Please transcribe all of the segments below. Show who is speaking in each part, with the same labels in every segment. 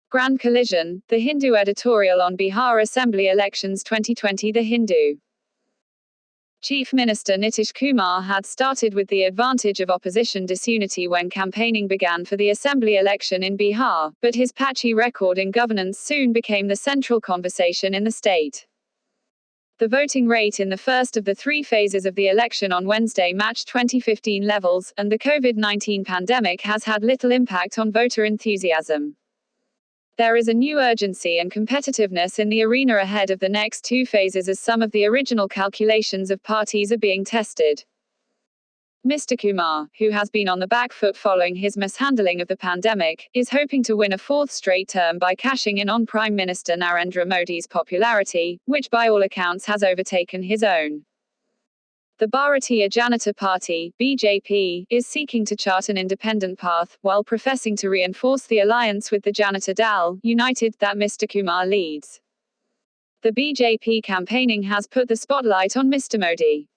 Speaker 1: Grand Collision, The Hindu editorial on Bihar Assembly elections 2020. The Hindu Chief Minister Nitish Kumar had started with the advantage of opposition disunity when campaigning began for the assembly election in Bihar, but his patchy record in governance soon became the central conversation in the state. The voting rate in the first of the three phases of the election on Wednesday matched 2015 levels, and the COVID-19 pandemic has had little impact on voter enthusiasm. There is a new urgency and competitiveness in the arena ahead of the next two phases as some of the original calculations of parties are being tested. Mr. Kumar, who has been on the back foot following his mishandling of the pandemic, is hoping to win a fourth straight term by cashing in on Prime Minister Narendra Modi's popularity, which by all accounts has overtaken his own. The Bharatiya Janata Party (BJP) is seeking to chart an independent path, while professing to reinforce the alliance with the Janata Dal United that Mr. Kumar leads. The BJP campaigning has put the spotlight on Mr. Modi.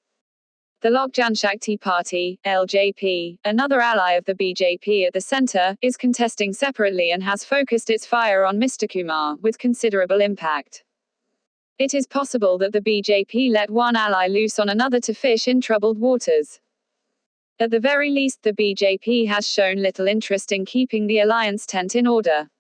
Speaker 1: The Lok Janshakti Party (LJP), another ally of the BJP at the centre, is contesting separately and has focused its fire on Mr. Kumar, with considerable impact. It is possible that the BJP let one ally loose on another to fish in troubled waters. At the very least, the BJP has shown little interest in keeping the alliance tent in order.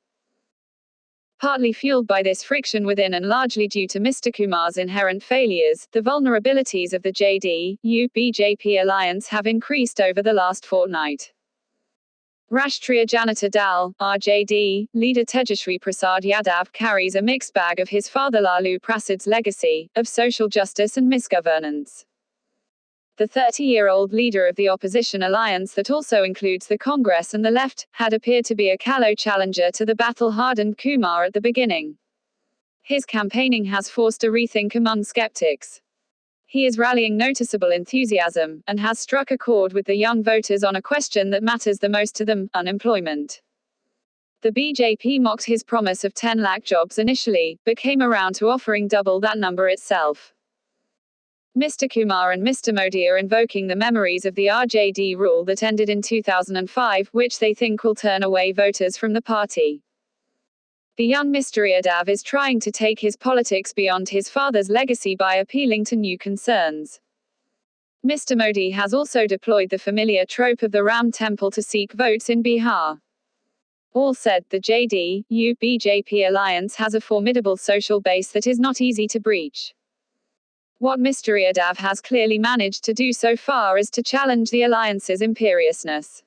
Speaker 1: Partly fueled by this friction within and largely due to Mr. Kumar's inherent failures, the vulnerabilities of the JDU-BJP alliance have increased over the last fortnight. Rashtriya Janata Dal (RJD) leader Tejaswi Prasad Yadav carries a mixed bag of his father Lalu Prasad's legacy, of social justice and misgovernance. The 30-year-old leader of the opposition alliance that also includes the Congress and the left, had appeared to be a callow challenger to the battle-hardened Kumar at the beginning. His campaigning has forced a rethink among skeptics. He is rallying noticeable enthusiasm, and has struck a chord with the young voters on a question that matters the most to them: unemployment. The BJP mocked his promise of 10 lakh jobs initially, but came around to offering double that number itself. Mr. Kumar and Mr. Modi are invoking the memories of the RJD rule that ended in 2005, which they think will turn away voters from the party. The young Mr. Yadav is trying to take his politics beyond his father's legacy by appealing to new concerns. Mr. Modi has also deployed the familiar trope of the Ram Temple to seek votes in Bihar. All said, the JDU-BJP alliance has a formidable social base that is not easy to breach. What Mr. Yadav has clearly managed to do so far is to challenge the alliance's imperiousness.